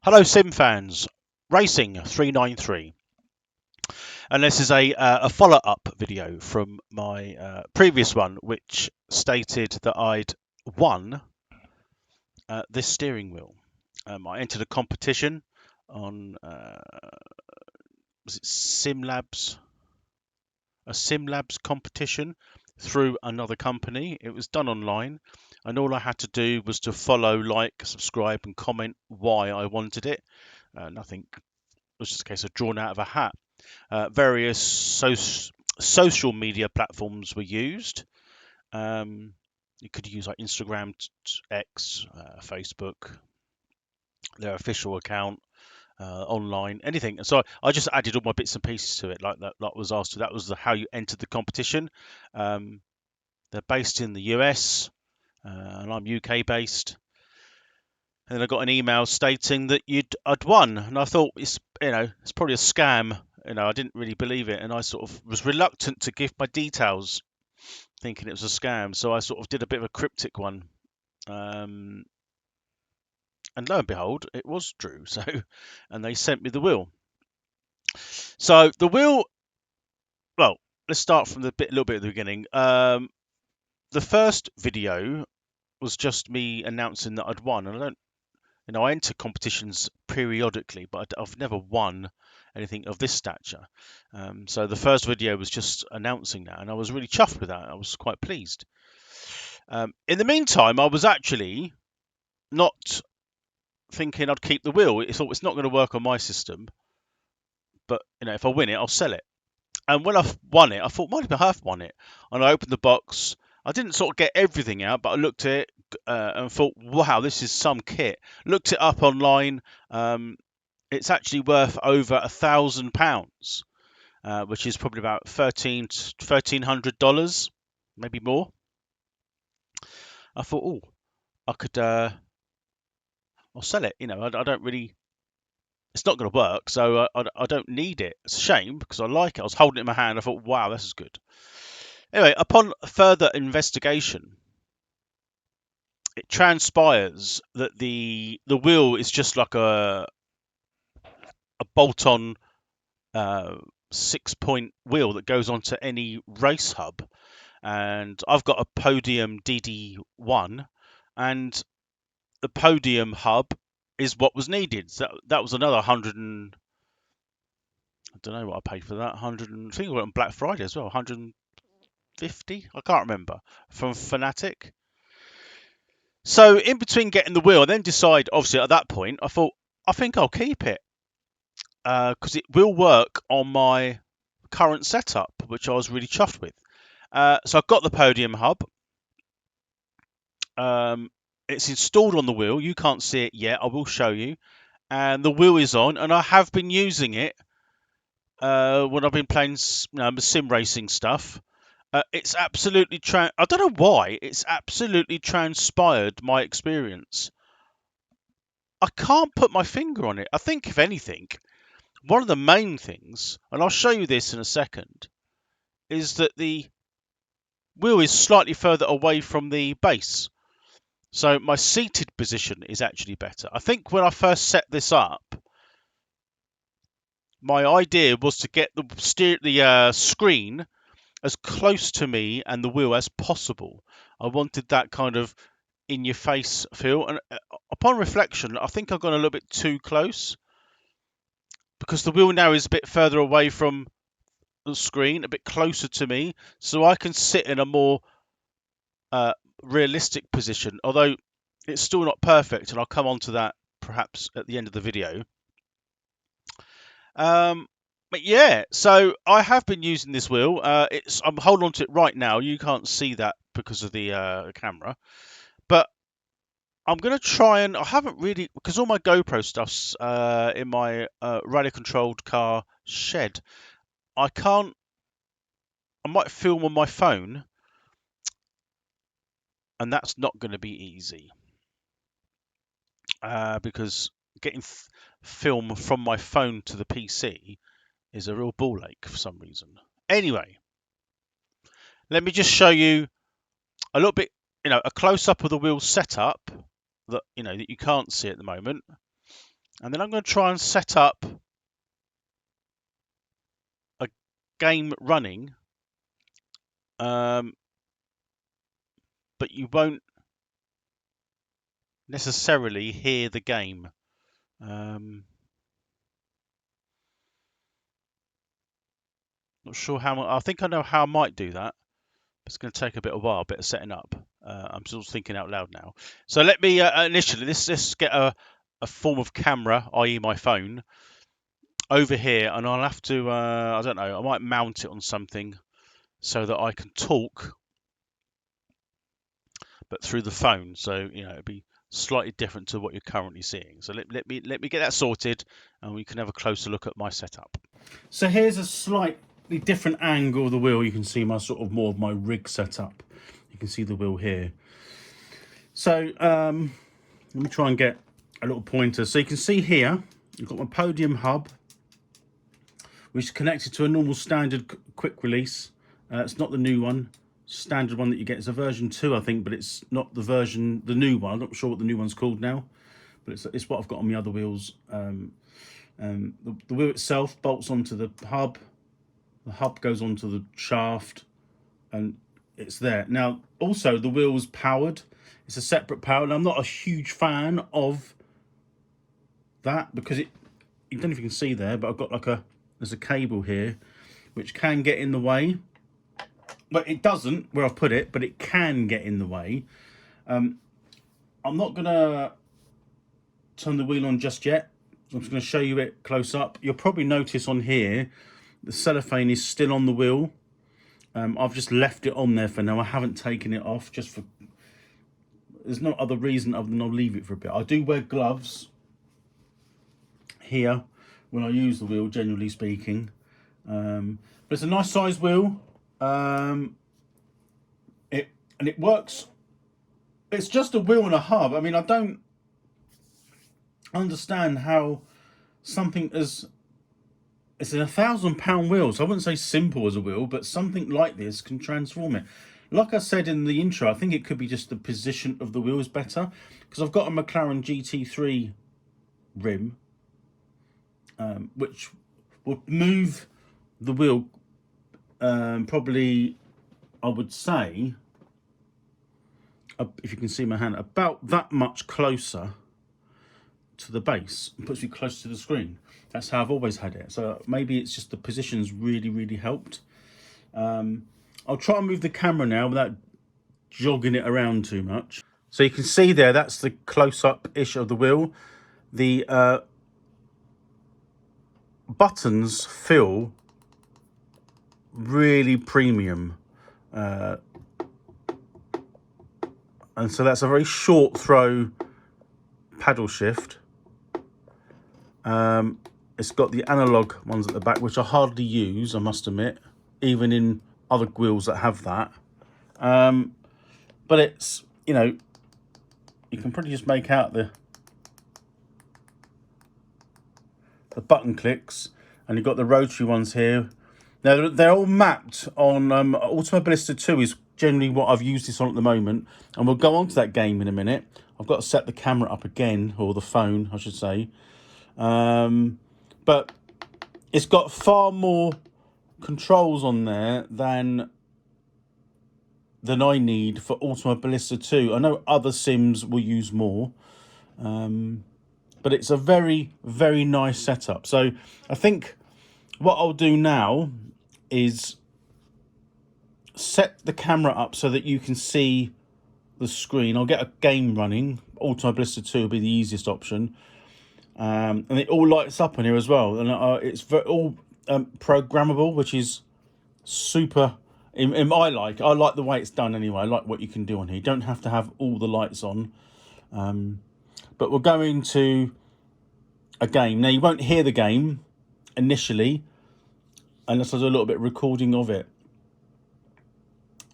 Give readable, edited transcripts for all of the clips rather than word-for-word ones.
Hello sim fans, Racing 393, and this is a follow-up video from my previous one, which stated that I'd won this steering wheel. I entered a competition on was it SimLabs, a SimLabs competition through another company. It was done online, and all I had to do was to follow, like, subscribe, and comment why I wanted it. Nothing. It was just a case of drawn out of a hat. Various social media platforms were used. You could use like Instagram, X, Facebook, their official account, online, anything. So I just added all my bits and pieces to it, like that was asked. That was how you entered the competition. They're based in the US, and I'm UK based. And then I got an email stating that I'd won, and I thought it's probably a scam. I didn't really believe it, and I sort of was reluctant to give my details, thinking it was a scam. So I sort of did a bit of a cryptic one, and lo and behold, it was true. So, and they sent me the wheel. So the wheel. Well, let's start from a little bit at the beginning. The first video was just me announcing that I'd won, and I enter competitions periodically, but I've never won anything of this stature. So the first video was just announcing that, and I was really chuffed with that. I was quite pleased. In the meantime, I was actually not thinking I'd keep the wheel. I thought it's not going to work on my system, but if I win it, I'll sell it. And when I won it, I thought, might I have won it? And I opened the box. I didn't sort of get everything out, but I looked at it and thought, wow, this is some kit. Looked it up online. It's actually worth over £1,000, which is probably about $1,300, maybe more. I thought, oh, I could, I'll sell it. I don't really. It's not going to work, so I don't need it. It's a shame because I like it. I was holding it in my hand. I thought, wow, this is good. Anyway, upon further investigation, it transpires that the wheel is just like a bolt-on 6-point wheel that goes onto any race hub. And I've got a Podium DD1, and the Podium Hub is what was needed. So that was another 100 and I don't know what I paid for that. 100 and I think I went on Black Friday as well. 150, I can't remember, from Fanatec. So in between getting the wheel, I then decide. Obviously, at that point, I thought I think I'll keep it because it will work on my current setup, which I was really chuffed with. So I've got the Podium Hub. It's installed on the wheel. You can't see it yet. I will show you. And the wheel is on, and I have been using it when I've been playing sim racing stuff. It's absolutely I don't know why. It's absolutely transpired my experience. I can't put my finger on it. I think, if anything, one of the main things, and I'll show you this in a second, is that the wheel is slightly further away from the base. So my seated position is actually better. I think when I first set this up, my idea was to get the screen as close to me and the wheel as possible. I wanted that kind of in-your-face feel. And upon reflection, I think I've gone a little bit too close because the wheel now is a bit further away from the screen, a bit closer to me, so I can sit in a more realistic position, although it's still not perfect, and I'll come on to that perhaps at the end of the video. But yeah, so I have been using this wheel. I'm holding on to it right now. You can't see that because of the camera, but I'm going to try and I haven't really, because all my GoPro stuff's in my radio controlled car shed. I might film on my phone, and that's not going to be easy because getting film from my phone to the PC is a real ball ache for some reason. Anyway, let me just show you a little bit, a close up of the wheel setup that that you can't see at the moment. And then I'm going to try and set up a game running, but you won't necessarily hear the game. Not sure how. I think I know how I might do that. It's going to take a bit of while, bit of setting up. I'm still thinking out loud now. So let me initially let's get a form of camera, i.e. my phone, over here, and I'll have to I don't know, I might mount it on something so that I can talk, but through the phone. So it'd be slightly different to what you're currently seeing. So let me get that sorted, and we can have a closer look at my setup. So here's a slightly different angle of the wheel. You can see my sort of more of my rig setup. You can see the wheel here. So let me try and get a little pointer. So you can see here, you've got my Podium Hub, which is connected to a normal standard quick release. It's not the new one. Standard one that you get is a version 2, I think, but it's not the new one. I'm not sure what the new one's called now, but it's what I've got on my other wheels. The wheel itself bolts onto the hub. The hub goes onto the shaft, and it's there. Now, also, the wheel's powered. It's a separate power, and I'm not a huge fan of that because you don't know if you can see there, but I've got there's a cable here which can get in the way. But it doesn't where I've put it, but it can get in the way. I'm not going to turn the wheel on just yet. I'm just going to show you it close up. You'll probably notice on here, the cellophane is still on the wheel. I've just left it on there for now. I haven't taken it off there's no other reason other than I'll leave it for a bit. I do wear gloves here when I use the wheel, generally speaking. But it's a nice size wheel. It works. It's just a wheel and a hub. I mean, I don't understand how something it's a £1,000 wheel, so I wouldn't say simple as a wheel, but something like this can transform it. Like I said in the intro, I think it could be just the position of the wheel is better, because I've got a McLaren GT3 rim, which will move the wheel probably, I would say, if you can see my hand, about that much closer to the base. It puts me close to the screen. That's how I've always had it. So maybe it's just the position's really helped. I'll try and move the camera now without jogging it around too much. So you can see there, that's the close-up-ish of the wheel. The buttons feel really premium. And so that's a very short throw paddle shift. It's got the analog ones at the back, which I hardly use, I must admit, even in other wheels that have that. But it's, you can pretty just make out the button clicks, and you've got the rotary ones here. Now, they're all mapped on Automobilista 2 is generally what I've used this on at the moment, and we'll go on to that game in a minute. I've got to set the camera up again, or the phone, I should say. But it's got far more controls on there than I need for Automobilista 2. I know other sims will use more, but it's a very nice setup. So I think what I'll do now is set the camera up so that you can see the screen. I'll get a game running. Automobilista 2 will be the easiest option. And it all lights up on here as well. And it's all programmable, which is super. I like the way it's done anyway. I like what you can do on here. You don't have to have all the lights on. But we're going to a game. Now, you won't hear the game initially unless I do a little bit of recording of it.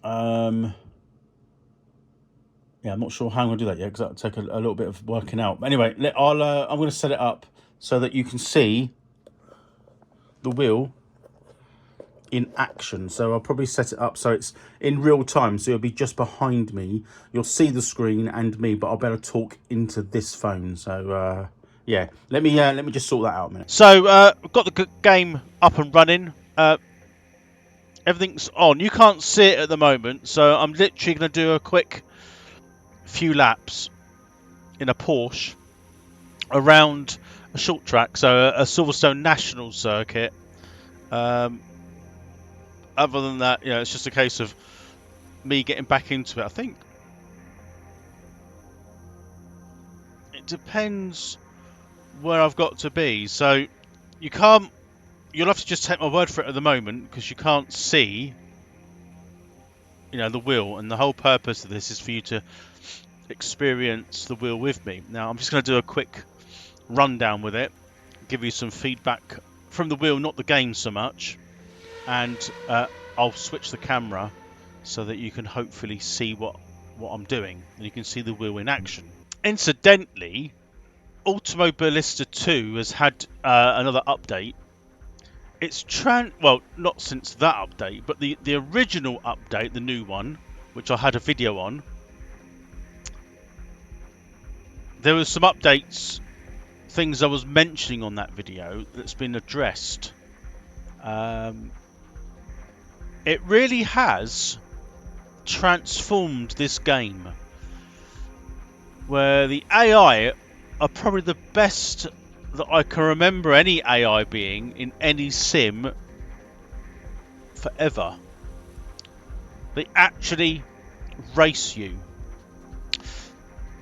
Yeah, I'm not sure how I'm going to do that yet, because that'll take a little bit of working out. But anyway, I'm going to set it up so that you can see the wheel in action. So I'll probably set it up so it's in real time, so it'll be just behind me. You'll see the screen and me, but I'll better talk into this phone. So Yeah, let me just sort that out a minute. So we've got the game up and running. Everything's on. You can't see it at the moment, so I'm literally going to do a quick few laps in a Porsche around a short track, so a Silverstone National circuit. Other than that, you know, it's just a case of me getting back into it. I think it depends where I've got to be. So you can't. You'll have to just take my word for it at the moment because you can't see, you know, the wheel, and the whole purpose of this is for you to experience the wheel with me. Now I'm just going to do a quick rundown with it, give you some feedback from the wheel, not the game so much, and I'll switch the camera so that you can hopefully see what I'm doing and you can see the wheel in action. Incidentally, Automobilista 2 has had another update. It's well, not since that update, but the original update, the new one, which I had a video on, there was some updates, things I was mentioning on that video that's been addressed. It really has transformed this game, where the AI are probably the best that I can remember any AI being in any sim forever. They actually race you.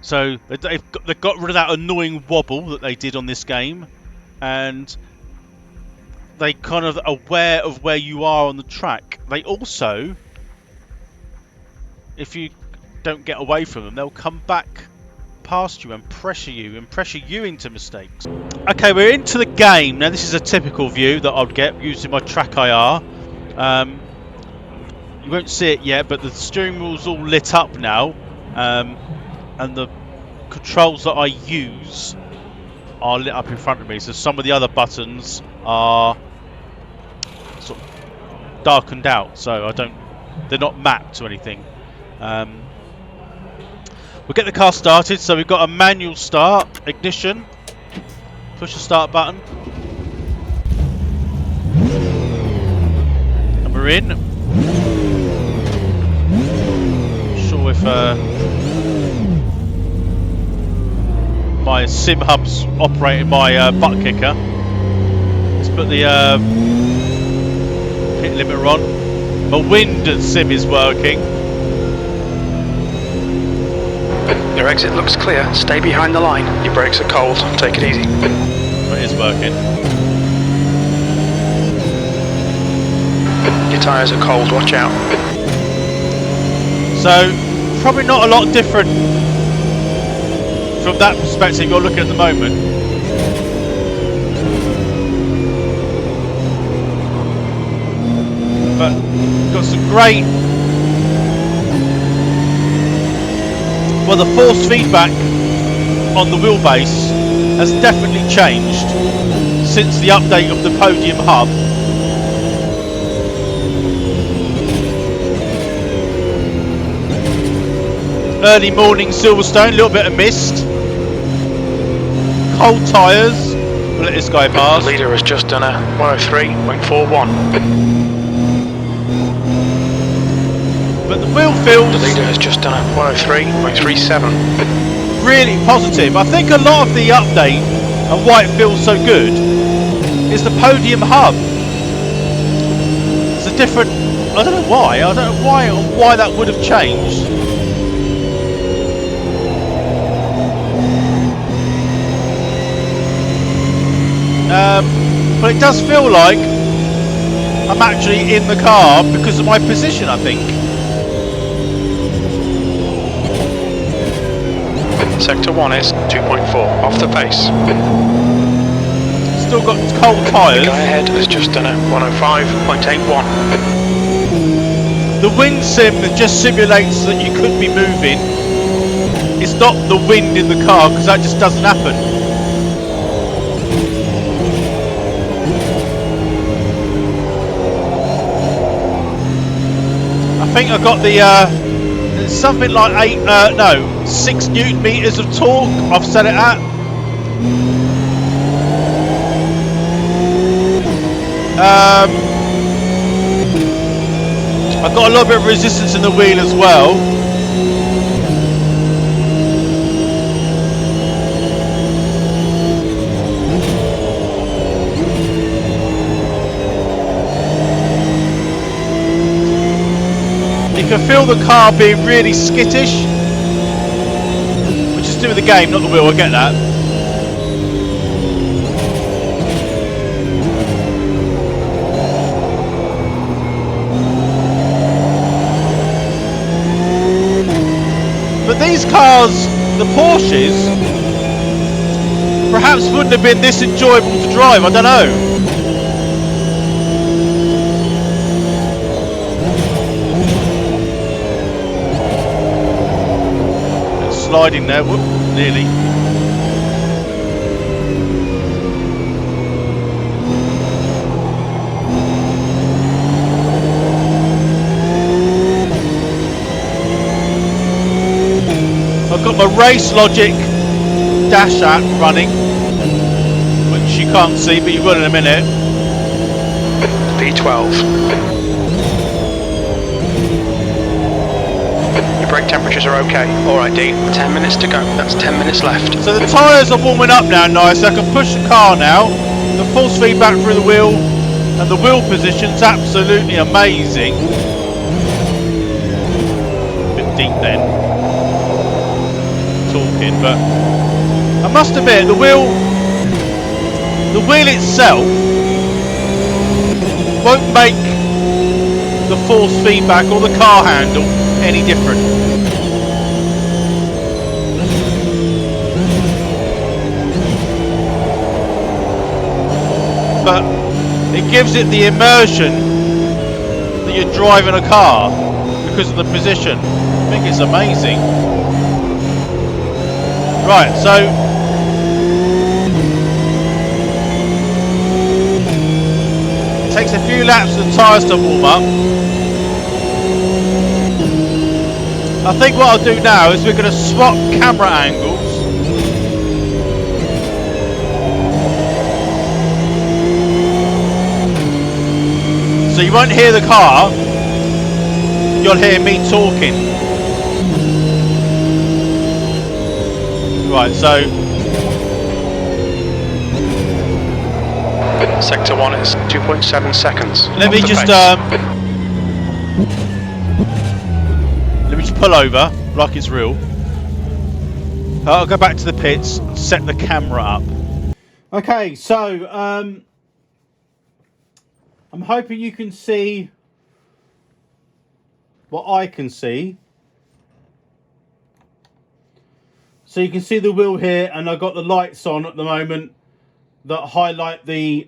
So they've got rid of that annoying wobble that they did on this game, and they kind of aware of where you are on the track. They also, if you don't get away from them, they'll come back past you and pressure you into mistakes. Okay, we're into the game now. This is a typical view that I'd get using my track IR. You won't see it yet, but the steering wheel's all lit up now, and the controls that I use are lit up in front of me. So some of the other buttons are sort of darkened out, so they're not mapped to anything. We'll get the car started. So we've got a manual start, ignition, push the start button, and we're in. Not sure if my sim hub's operating my butt kicker. Let's put the pit limiter on. My wind sim is working. Your exit looks clear. Stay behind the line. Your brakes are cold. Take it easy. It is working. Your tyres are cold. Watch out. So, probably not a lot different from that perspective you're looking at the moment. But got some great. Well, the force feedback on the wheelbase has definitely changed since the update of the Podium Hub. Early morning Silverstone, a little bit of mist. Cold tyres. We'll let this guy pass. The leader has just done a 103.41. But the wheel feels... The leader has just done a 103.37. Really positive. I think a lot of the update and why it feels so good is the Podium Hub. It's a different... I don't know why. I don't know why that would have changed. But it does feel like I'm actually in the car because of my position, I think. Sector 1 is 2.4, off the pace. Still got cold tyres. The guy ahead has just done a 105.81. The wind sim just simulates that you could be moving. It's not the wind in the car, because that just doesn't happen. I think I got the something like 6 Newton meters of torque I've set it at. 1 I've got a little bit of resistance in the wheel as well. You can feel the car being really skittish, which is to do with the game, not the wheel, I get that. But these cars, the Porsches, perhaps wouldn't have been this enjoyable to drive, I don't know. Sliding there, whoop, nearly. I've got my Race Logic dash app running, which you can't see, but you will in a minute. V12. Your brake temperatures are okay. Alright D, 10 minutes to go. That's 10 minutes left. So the tyres are warming up now nice. I can push the car now. The force feedback through the wheel and the wheel position's absolutely amazing. Bit deep then. Talking, but I must admit the wheel itself won't make the force feedback or the car handle any different. But it gives it the immersion that you're driving a car because of the position. I think it's amazing. Right, so it takes a few laps for the tyres to warm up. I think what I'll do now is we're going to swap camera angles. So you won't hear the car, you'll hear me talking. Right, so Sector 1 is 2.7 seconds. let me just pull over like it's real. I'll go back to the pits and set the camera up. Okay, so I'm hoping you can see what I can see. So you can see the wheel here, and I've got the lights on at the moment that highlight the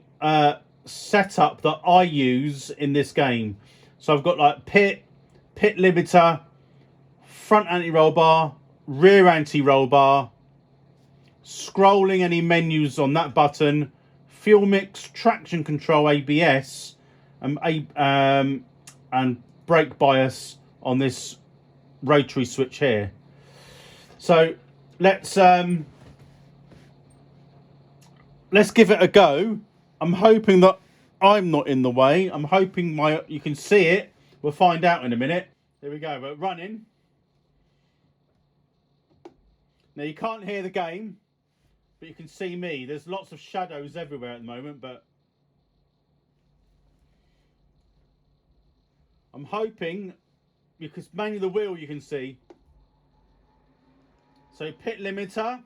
setup that I use in this game. So I've got like pit limiter, front anti-roll bar, rear anti-roll bar, scrolling any menus on that button, fuel mix, traction control, ABS, and brake bias on this rotary switch here. So let's give it a go. I'm hoping that I'm not in the way. I'm hoping you can see it. We'll find out in a minute. There we go. We're running. Now you can't hear the game, but you can see me. There's lots of shadows everywhere at the moment, but I'm hoping, because mainly the wheel you can see. So pit limiter.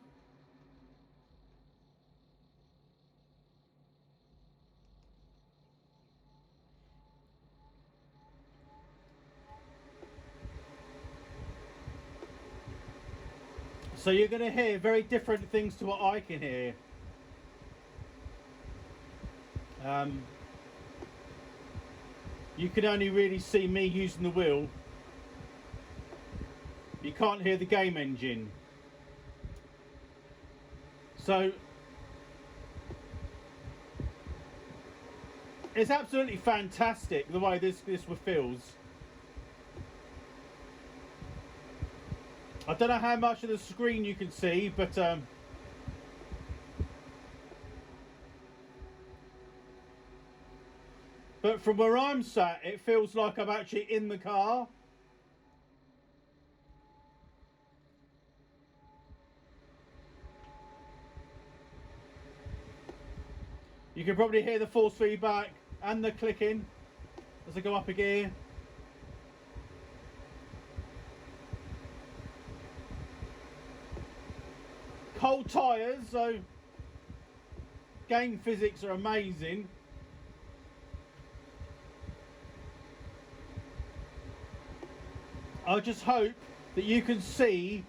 So you're going to hear very different things to what I can hear. You can only really see me using the wheel. You can't hear the game engine. So it's absolutely fantastic the way this feels. I don't know how much of the screen you can see, but from where I'm sat, it feels like I'm actually in the car. You can probably hear the force feedback and the clicking as I go up a gear. Cold tyres, so game physics are amazing. I just hope that you can see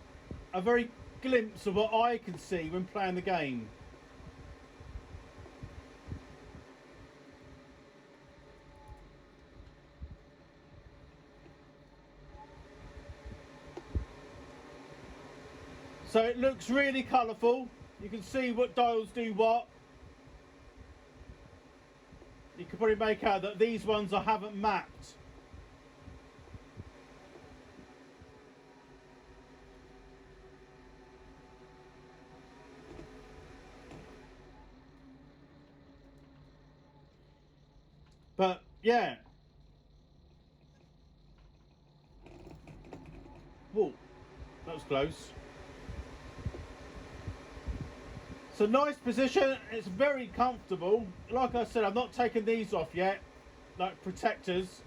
a very glimpse of what I can see when playing the game. So it looks really colourful. You can see what dials do what. You can probably make out that these ones I haven't mapped. But yeah. Whoa, that was close. It's a nice position, it's very comfortable. Like I said, I've not taken these off yet, like protectors.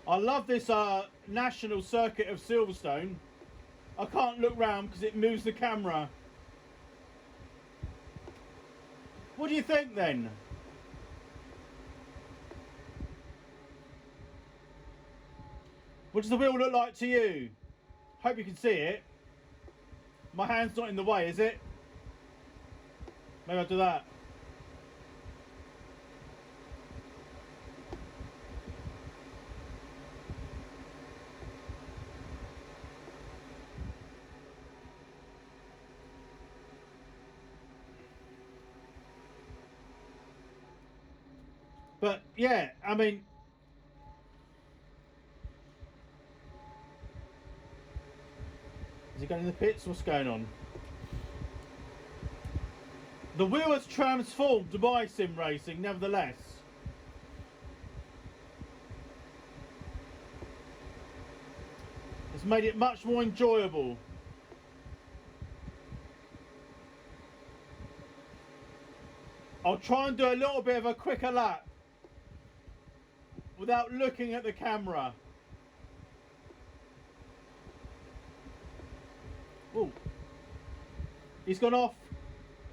I love this national circuit of Silverstone. I can't look round because it moves the camera. What do you think then? What does the wheel look like to you? Hope you can see it. My hand's not in the way, is it? Maybe I'll do that. But yeah, I mean, is he going in the pits? What's going on? The wheel has transformed my sim racing, nevertheless. It's made it much more enjoyable. I'll try and do a little bit of a quicker lap without looking at the camera. Oh, he's gone off.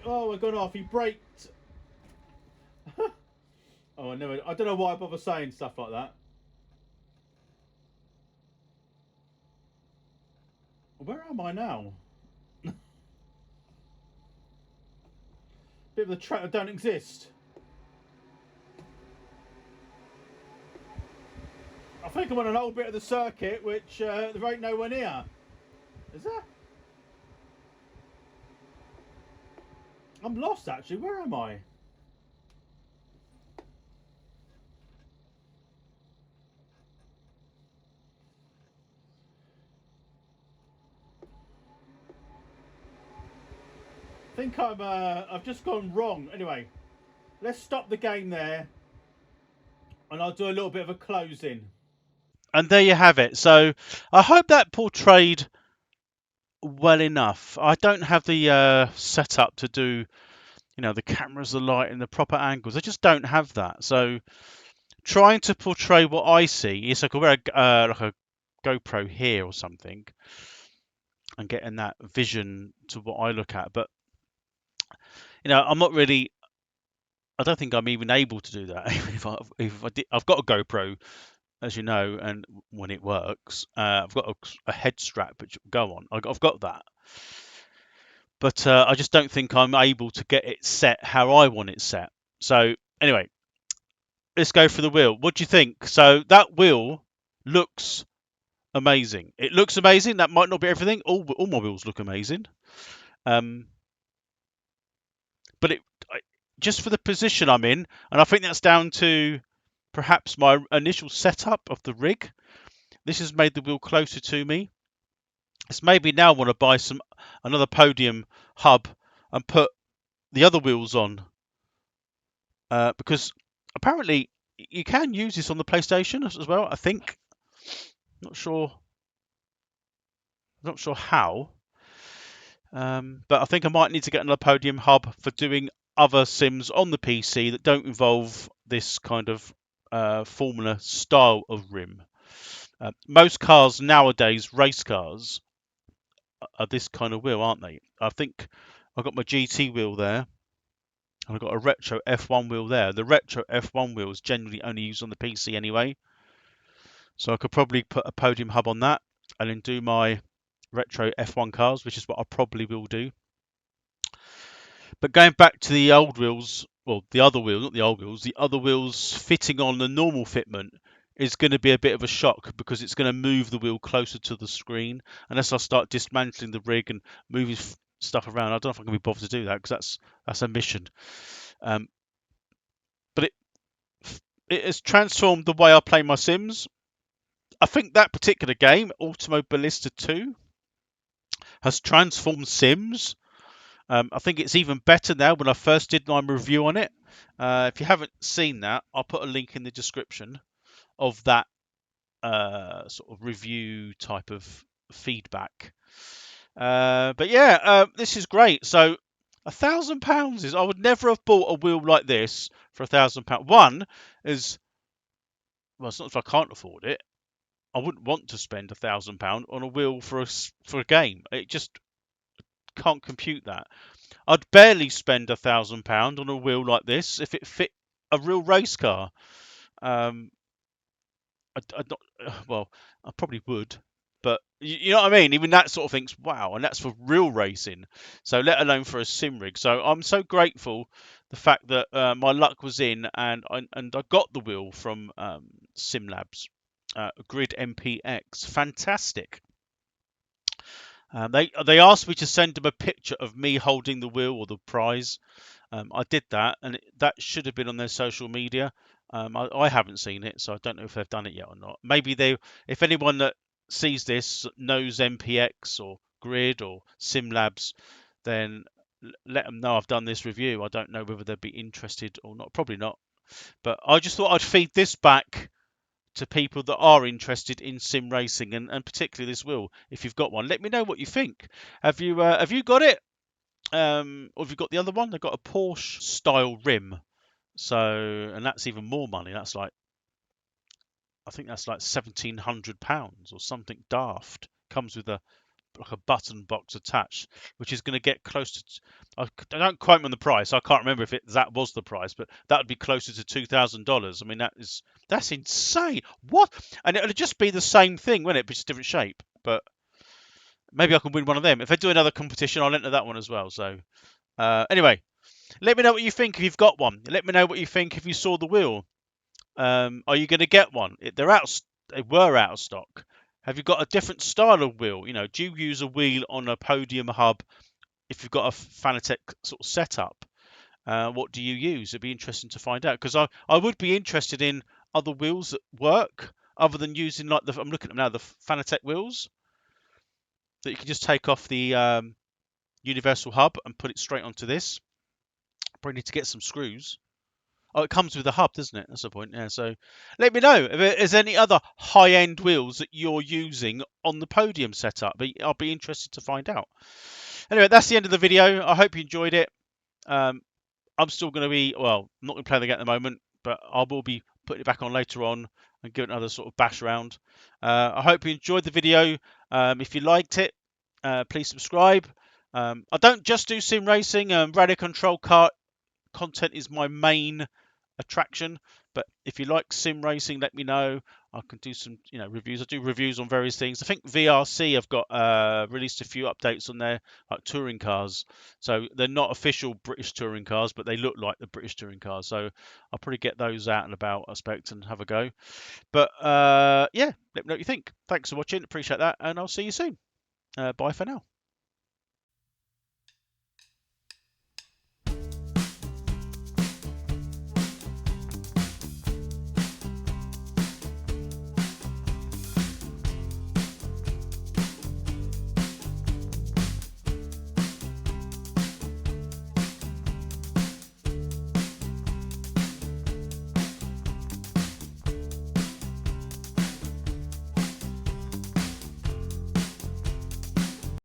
Oh, we've gone off. He braked. Oh, I don't know why I bother saying stuff like that. Where am I now? Bit of the track that don't exist. I think I'm on an old bit of the circuit, which there ain't nowhere near. Is there? I'm lost actually. Where am I? I think I've just gone wrong. Anyway, let's stop the game there, and I'll do a little bit of a closing. And there you have it. So I hope that portrayed well enough. I don't have the setup to do, the cameras, the light, and the proper angles. I just don't have that. So trying to portray what I see is like I wear like a GoPro here or something, and getting that vision to what I look at. But I'm not really. I don't think I'm even able to do that. if I did, I've got a GoPro, as you know, and when it works, I've got a head strap which will go on. I've got that, but I just don't think I'm able to get it set how I want it set. So anyway, let's go for the wheel. What do you think? So that wheel looks amazing. It looks amazing. That might not be everything. All my wheels look amazing. But just for the position I'm in, and I think that's down to perhaps my initial setup of the rig. This has made the wheel closer to me. It's maybe now I want to buy another Podium Hub and put the other wheels on, because apparently you can use this on the PlayStation as well. I think. Not sure how. But I think I might need to get another Podium Hub for doing other sims on the PC that don't involve this kind of Formula style of rim. Most cars nowadays, race cars, are this kind of wheel, aren't they? I think I've got my GT wheel there, and I've got a retro F1 wheel there. The retro F1 wheel is generally only used on the PC anyway, so I could probably put a Podium Hub on that and then do my retro F1 cars, which is what I probably will do. But going back to the old wheels, well, the other wheels, not the old wheels, the other wheels fitting on the normal fitment is going to be a bit of a shock because it's going to move the wheel closer to the screen. Unless I start dismantling the rig and moving stuff around, I don't know if I'm going to be bothered to do that because that's a mission. But it has transformed the way I play my Sims. I think that particular game, Automobilista 2, has transformed Sims. I think it's even better now when I first did my review on it. If you haven't seen that, I'll put a link in the description of that sort of review type of feedback. But yeah, this is great. So £1,000 is, I would never have bought a wheel like this for £1,000. One is, well, it's not if I can't afford it. I wouldn't want to spend £1,000 on a wheel for a game. It just can't compute that. I'd barely spend £1,000 on a wheel like this if it fit a real race car. I'd not, well, I probably would, but you know what I mean. Even that sort of thing's wow, and that's for real racing. So let alone for a sim rig. So I'm so grateful the fact that my luck was in, and I got the wheel from Sim Labs, Grid MPX. Fantastic. They asked me to send them a picture of me holding the wheel or the prize. I did that, and that should have been on their social media. I haven't seen it, so I don't know if they've done it yet or not. Maybe if anyone that sees this knows MPX or Grid or SimLabs, then let them know I've done this review. I don't know whether they'd be interested or not. Probably not. But I just thought I'd feed this back to people that are interested in sim racing, and particularly this wheel. If you've got one, let me know what you think. Have you got it? Or have you got the other one? They've got a Porsche style rim. So, and that's even more money. That's like, I think that's like £1,700 or something daft. Comes with like a button box attached, which is going to get close to. I don't quote me on the price. I can't remember if that was the price, but that would be closer to $2,000. I mean, that's insane. What? And it'll just be the same thing, wouldn't it? But just different shape. But maybe I can win one of them. If I do another competition, I'll enter that one as well. So anyway, let me know what you think if you've got one. Let me know what you think if you saw the wheel. Are you going to get one? They were out of stock. Have you got a different style of wheel? You know, do you use a wheel on a Podium Hub if you've got a Fanatec sort of setup? What do you use? It'd be interesting to find out, because I would be interested in other wheels that work other than using like I'm looking at them now, the Fanatec wheels that you can just take off the universal hub and put it straight onto this. Probably need to get some screws. Oh, it comes with a hub, doesn't it? That's the point. Yeah. So let me know if there's any other high-end wheels that you're using on the Podium setup. I'll be interested to find out. Anyway, that's the end of the video. I hope you enjoyed it. I'm still going to be, well, I'm not going to play the game at the moment, but I will be putting it back on later on and give it another sort of bash around. I hope you enjoyed the video. If you liked it, please subscribe. I don't just do sim racing. Radio control car content is my main attraction, but if you like sim racing, let me know. I can do some reviews. I do reviews on various things. I think VRC have got released a few updates on their like touring cars, so they're not official British touring cars, but they look like the British touring cars, so I'll probably get those out and about, I expect, and have a go. But yeah, let me know what you think. Thanks for watching, appreciate that, and I'll see you soon. Bye for now.